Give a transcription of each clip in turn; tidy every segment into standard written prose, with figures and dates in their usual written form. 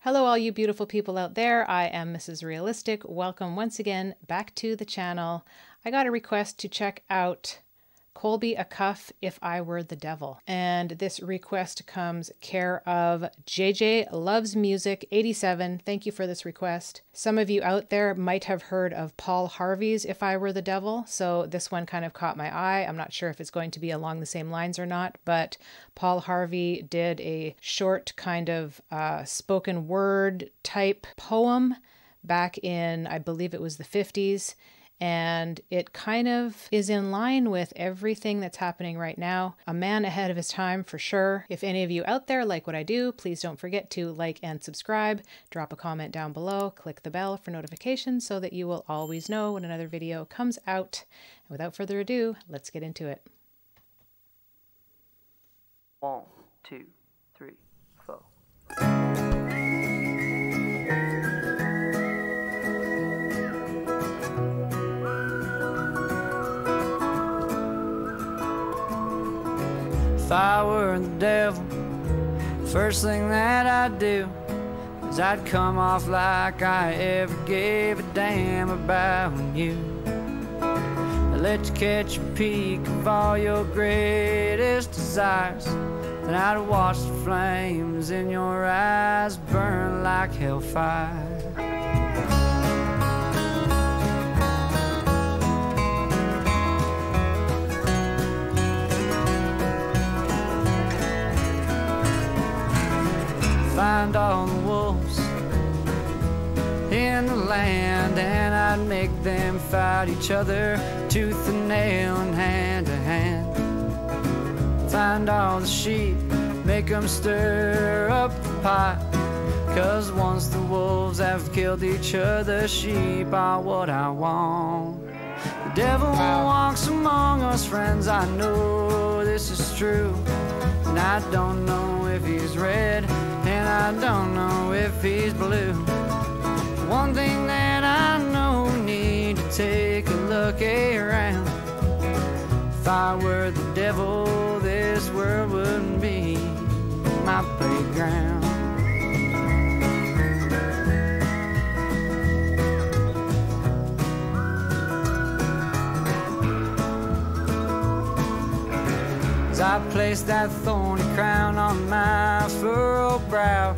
Hello all you beautiful people out there, I am Mrs. Realistic. Welcome once again back to the channel. I got a request to check out Colby Acuff, If I Were the Devil. And this request comes care of JJ Loves Music 87. Thank you for this request. Some of you out there might have heard of Paul Harvey's If I Were the Devil, so this one kind of caught my eye. I'm not sure if it's going to be along the same lines or not, but Paul Harvey did a short kind of spoken word type poem back in, I believe it was the 50s. And it kind of is in line with everything that's happening right now. A man ahead of his time for sure. If any of you out there like what I do, please don't forget to like and subscribe. Drop a comment down below. Click the bell for notifications so that you will always know when another video comes out. And without further ado, let's get into it. 1, 2, 3, 4. If I were the devil, first thing that I'd do is I'd come off like I ever gave a damn about you. I'd let you catch a peek of all your greatest desires. Then I'd watch the flames in your eyes burn like hellfire. Find all the wolves in the land, and I'd make them fight each other tooth and nail and hand to hand. Find all the sheep, make them stir up the pot, 'cause once the wolves have killed each other, sheep are what I want. The devil walks among us, friends, I know this is true. And I don't know if he's red, and I don't know if he's blue. One thing that I know, we need to take a look around. If I were the devil, this world wouldn't be my playground. As I placed that thorny crown on my furrowed brow,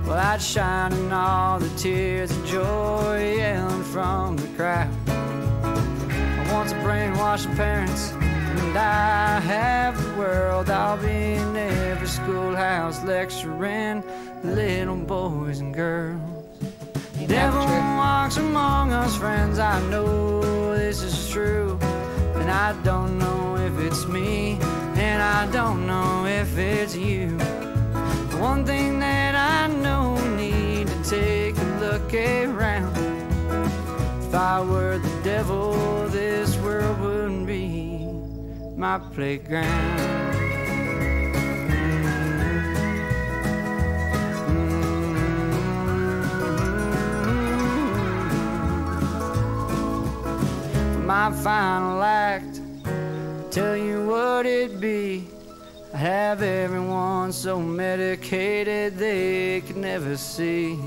well, I'd shine in all the tears of joy yelling from the crowd. I want to brainwash parents, and I have the world. I'll be in every schoolhouse lecturing little boys and girls. The devil walks among us, friends, I know this is true. And I don't know if it's me, and I don't know if it's you. One thing that I know, we need to take a look around. If I were the devil, this world wouldn't be my playground. For my final act, tell you what it'd be. I have everyone so medicated they could never see.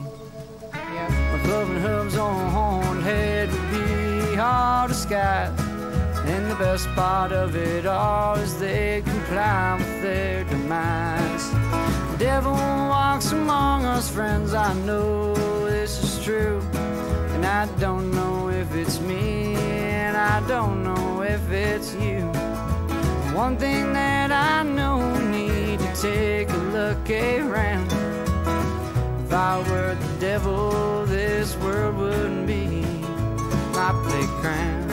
My cloven hooves on horned head would be all disguised, and the best part of it all is they'd comply with their demise. The devil walks among us, friends, I know this is true. And I don't know if it's me, and I don't know if it's you. One thing that I know, we need to take a look around. If I were the devil, this world wouldn't be my playground.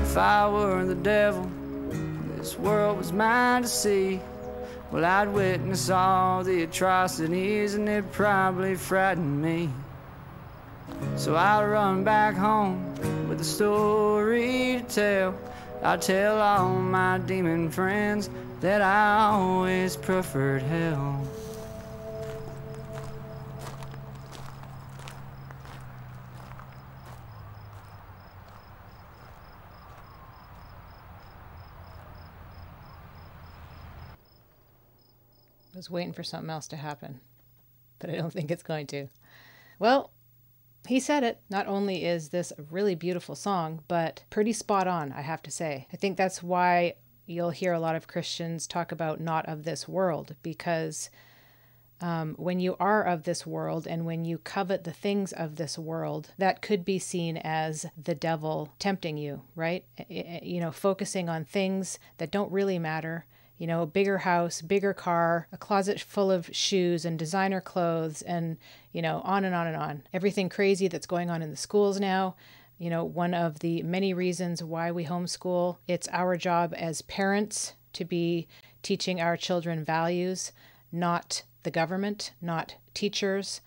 If I were the devil, this world was mine to see. Well, I'd witness all the atrocities, and it'd probably frighten me. So I'd run back home with a story to tell. I'd tell all my demon friends that I always preferred hell. was waiting for something else to happen, but I don't think it's going to. Well, he said it. Not only is this a really beautiful song, but pretty spot on, I have to say. I think that's why you'll hear a lot of Christians talk about not of this world, because when you are of this world and when you covet the things of this world, that could be seen as the devil tempting you, right? You know, focusing on things that don't really matter. You know, a bigger house, bigger car, a closet full of shoes and designer clothes, and, you know, on and on and on. Everything crazy that's going on in the schools now. You know, one of the many reasons why we homeschool, it's our job as parents to be teaching our children values, not the government, not teachers,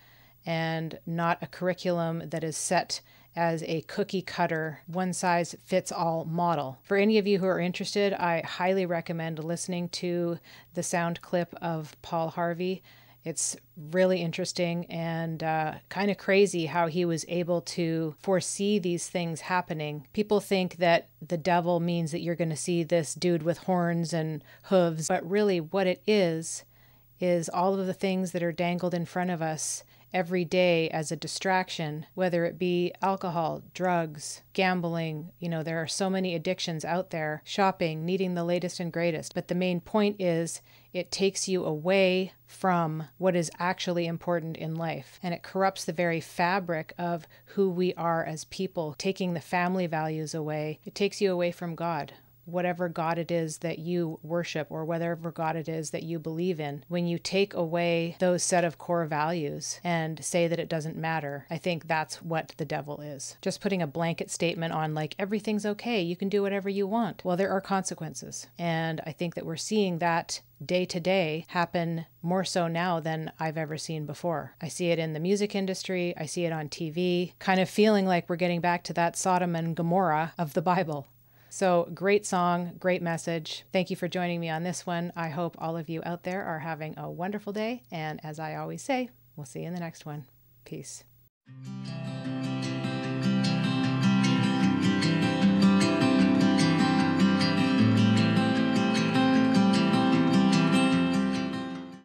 and not a curriculum that is set as a cookie cutter, one size fits all model. For any of you who are interested, I highly recommend listening to the sound clip of Paul Harvey. It's really interesting and kind of crazy how he was able to foresee these things happening. People think that the devil means that you're going to see this dude with horns and hooves, but really what it is all of the things that are dangled in front of us every day as a distraction, whether it be alcohol, drugs, gambling. You know, there are so many addictions out there, shopping, needing the latest and greatest. But the main point is it takes you away from what is actually important in life. And it corrupts the very fabric of who we are as people, taking the family values away. It takes you away from God. Whatever God it is that you worship or whatever God it is that you believe in, when you take away those set of core values and say that it doesn't matter, I think that's what the devil is. Just putting a blanket statement on like, everything's okay, you can do whatever you want. Well, there are consequences. And I think that we're seeing that day to day happen more so now than I've ever seen before. I see it in the music industry. I see it on TV, kind of feeling like we're getting back to that Sodom and Gomorrah of the Bible. So great song, great message. Thank you for joining me on this one. I hope all of you out there are having a wonderful day. And as I always say, we'll see you in the next one. Peace.